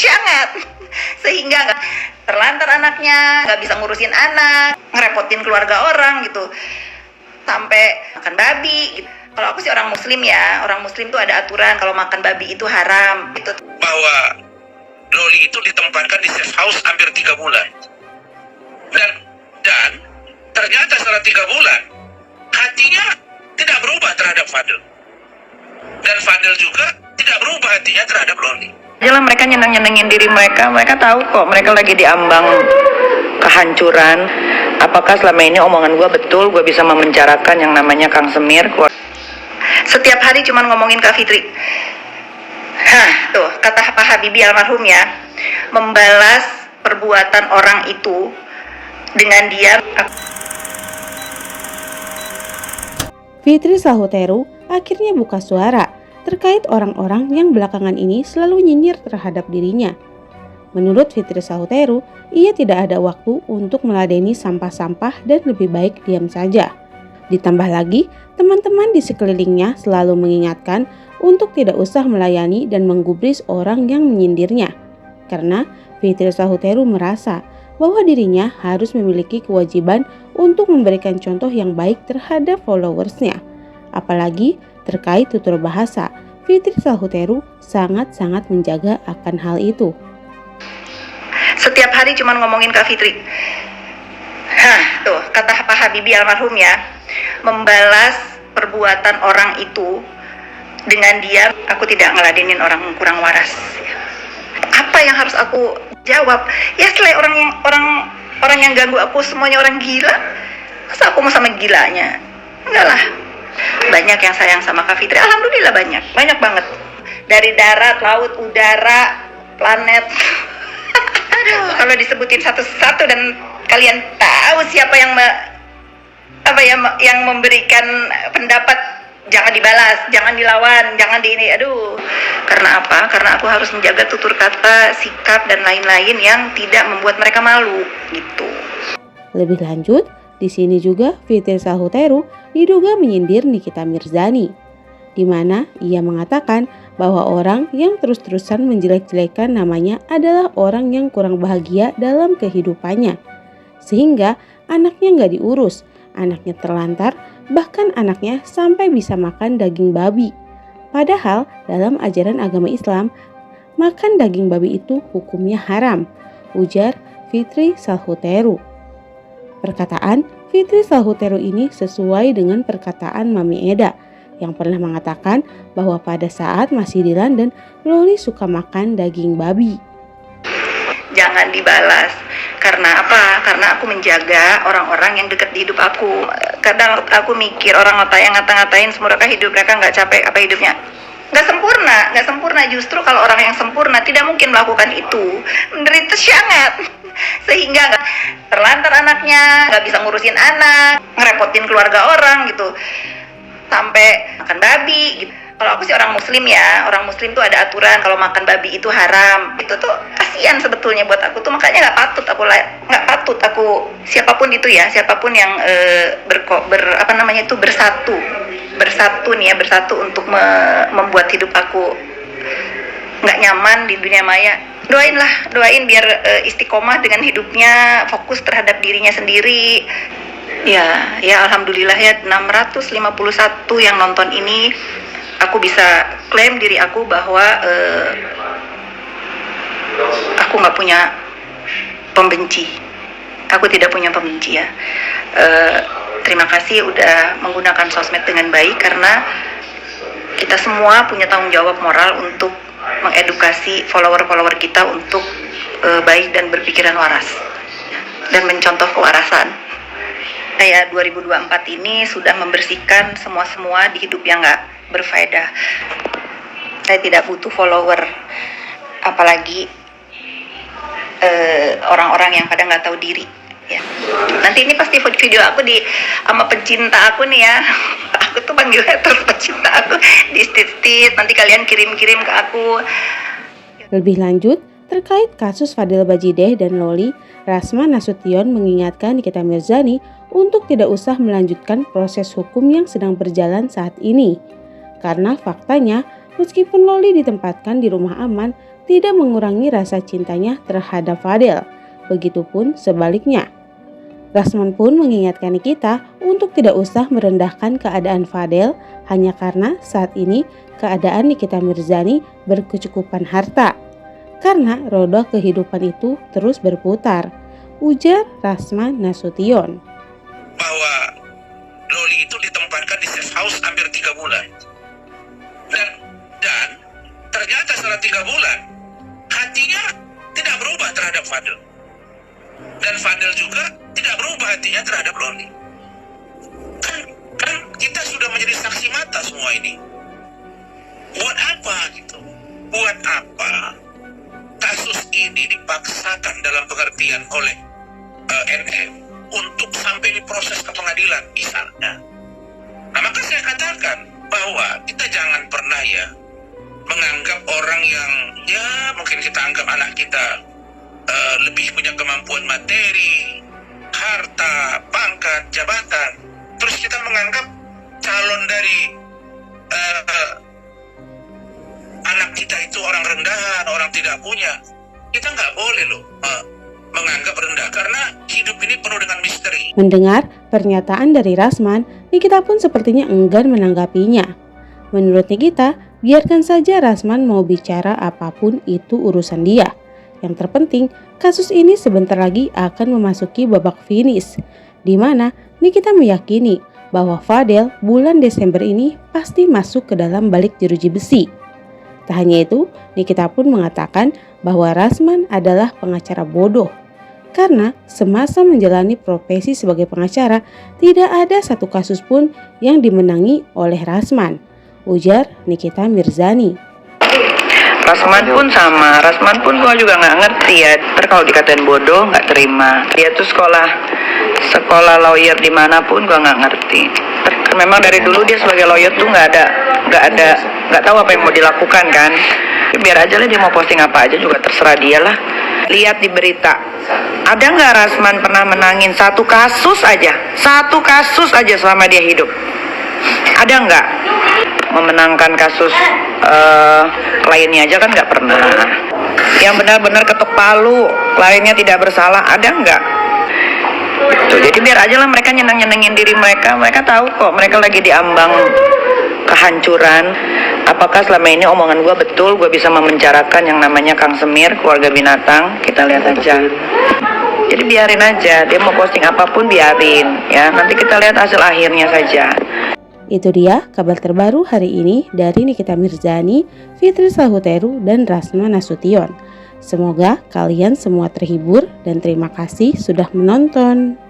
sangat sehingga terlantar anaknya, nggak bisa ngurusin anak, ngerepotin keluarga orang gitu, sampai makan babi gitu. Kalau aku sih orang muslim ya, orang muslim tuh ada aturan kalau makan babi itu haram gitu. Bahwa Loli itu ditempatkan di safe house hampir 3 bulan dan ternyata setelah 3 bulan hatinya tidak berubah terhadap Fadel, dan Fadel juga tidak berubah hatinya terhadap Loli. Jelas mereka nyeneng-nyenengin diri mereka tahu kok mereka lagi diambang kehancuran. Apakah selama ini omongan gue betul, gue bisa memenjarakan yang namanya Kang Semir? Setiap hari cuma ngomongin Kak Fitri. Tuh kata Pak Habibie almarhum ya, membalas perbuatan orang itu dengan diam. Fitri Sahuteru akhirnya buka suara terkait orang-orang yang belakangan ini selalu nyinyir terhadap dirinya. Menurut Fitri Sahuteru, ia tidak ada waktu untuk meladeni sampah-sampah dan lebih baik diam saja. Ditambah lagi, teman-teman di sekelilingnya selalu mengingatkan untuk tidak usah melayani dan menggubris orang yang menyindirnya. Karena Fitri Sahuteru merasa bahwa dirinya harus memiliki kewajiban untuk memberikan contoh yang baik terhadap followersnya. Apalagi terkait tutur bahasa, Fitri Sahuteru sangat-sangat menjaga akan hal itu. Setiap hari cuma ngomongin Kak Fitri. Tuh kata Pak Habibie almarhum ya, membalas perbuatan orang itu dengan diam. Aku tidak ngeladenin orang kurang waras. Apa yang harus aku jawab? Ya selain orang yang ganggu aku semuanya orang gila, masa aku mau sama gilanya? Enggak lah. Banyak yang sayang sama Kak Fitri, alhamdulillah banyak banget. Dari darat, laut, udara, planet. Kalau disebutin satu-satu dan kalian tahu siapa yang memberikan pendapat, jangan dibalas, jangan dilawan, jangan ini. Karena apa? Karena aku harus menjaga tutur kata, sikap dan lain-lain yang tidak membuat mereka malu gitu. Lebih lanjut, di sini juga Fitri Sahuteru diduga menyindir Nikita Mirzani, di mana ia mengatakan bahwa orang yang terus-terusan menjelek-jelekan namanya adalah orang yang kurang bahagia dalam kehidupannya. Sehingga anaknya nggak diurus, anaknya terlantar, bahkan anaknya sampai bisa makan daging babi. Padahal dalam ajaran agama Islam, makan daging babi itu hukumnya haram, ujar Fitri Sahuteru. Perkataan Fitri Sahuteru ini sesuai dengan perkataan Mami Eda yang pernah mengatakan bahwa pada saat masih di London, Loli suka makan daging babi. Jangan dibalas. Karena apa? Karena aku menjaga orang-orang yang dekat di hidup aku. Kadang aku mikir orang yang ngata-ngatain semoga hidup mereka nggak capek apa hidupnya. Nggak sempurna. Justru kalau orang yang sempurna tidak mungkin melakukan itu. Menderita sangat. Sehingga terlantar anaknya, nggak bisa ngurusin anak, ngerepotin keluarga orang gitu, sampai makan babi gitu. Kalau aku sih orang muslim ya, orang muslim tuh ada aturan kalau makan babi itu haram. Itu tuh kasihan sebetulnya buat aku tuh, makanya nggak patut aku siapapun itu ya, siapapun yang bersatu untuk membuat hidup aku nggak nyaman di dunia maya. Doain biar istiqomah dengan hidupnya, fokus terhadap dirinya sendiri. Ya alhamdulillah ya 651 yang nonton ini, aku bisa klaim diri aku bahwa aku nggak punya pembenci. Aku tidak punya pembenci ya. Terima kasih udah menggunakan sosmed dengan baik, karena kita semua punya tanggung jawab moral untuk mengedukasi follower-follower kita untuk baik dan berpikiran waras dan mencontoh kewarasan. Saya 2024 ini sudah membersihkan semua di hidup yang nggak berfaedah. Saya tidak butuh follower, apalagi orang-orang yang kadang nggak tahu diri. Ya. Nanti ini pasti video aku sama pencinta aku nih ya. Aku tuh panggilnya terus pencinta aku di stit. Nanti kalian kirim-kirim ke aku. Lebih lanjut, terkait kasus Fadel Bajideh dan Loli, Rasma Nasution mengingatkan Nikita Mirzani untuk tidak usah melanjutkan proses hukum yang sedang berjalan saat ini. Karena faktanya, meskipun Loli ditempatkan di rumah aman, tidak mengurangi rasa cintanya terhadap Fadel. Begitupun sebaliknya. Rasman pun mengingatkan Nikita untuk tidak usah merendahkan keadaan Fadel hanya karena saat ini keadaan Nikita Mirzani berkecukupan harta. Karena roda kehidupan itu terus berputar, ujar Rasman Nasution. Bahwa Loli itu ditempatkan di safe house hampir 3 bulan. Dan ternyata setelah 3 bulan, hatinya tidak berubah terhadap Fadel. Dan Fadel juga tidak berubah hatinya terhadap Loli. Kan kita sudah menjadi saksi mata semua ini. Buat apa gitu? Buat apa kasus ini dipaksakan dalam pengertian oleh NM untuk sampai diproses ke pengadilan misalnya? Nah, maka saya katakan bahwa kita jangan pernah ya menganggap orang yang ya mungkin kita anggap anak kita lebih punya kemampuan materi, harta, pangkat, jabatan, terus kita menganggap calon dari anak kita itu orang rendahan, orang tidak punya. Kita nggak boleh loh menganggap rendah karena hidup ini penuh dengan misteri. Mendengar pernyataan dari Rasman, Nikita pun sepertinya enggan menanggapinya. Menurut Nikita, biarkan saja Rasman mau bicara apapun, itu urusan dia. Yang terpenting, kasus ini sebentar lagi akan memasuki babak finish, di mana Nikita meyakini bahwa Fadel bulan Desember ini pasti masuk ke dalam balik jeruji besi. Tak hanya itu, Nikita pun mengatakan bahwa Rasman adalah pengacara bodoh. Karena semasa menjalani profesi sebagai pengacara, tidak ada satu kasus pun yang dimenangi oleh Rasman, ujar Nikita Mirzani. Rasman pun sama, Rasman pun gua juga nggak ngerti ya. Ntar kalau dikatain bodoh nggak terima. Dia tuh sekolah lawyer dimanapun gua nggak ngerti. Memang dari dulu dia sebagai lawyer tuh nggak tahu apa yang mau dilakukan kan. Biar aja lah dia mau posting apa aja juga terserah dia lah. Lihat di berita, ada nggak Rasman pernah menangin satu kasus aja selama dia hidup? Ada nggak? Memenangkan kasus kliennya aja kan nggak pernah. Yang benar-benar ketok palu, kliennya tidak bersalah, ada nggak? Tuh, jadi biar aja lah mereka nyenengin diri mereka. Mereka tahu kok mereka lagi diambang kehancuran. Apakah selama ini omongan gue betul, gue bisa memenjarakan yang namanya Kang Semir, keluarga binatang? Kita lihat aja. Jadi biarin aja, dia mau posting apapun biarin ya. Nanti kita lihat hasil akhirnya saja. Itu dia kabar terbaru hari ini dari Nikita Mirzani, Fitri Sahuteru, dan Rasman Nasution. Semoga kalian semua terhibur dan terima kasih sudah menonton.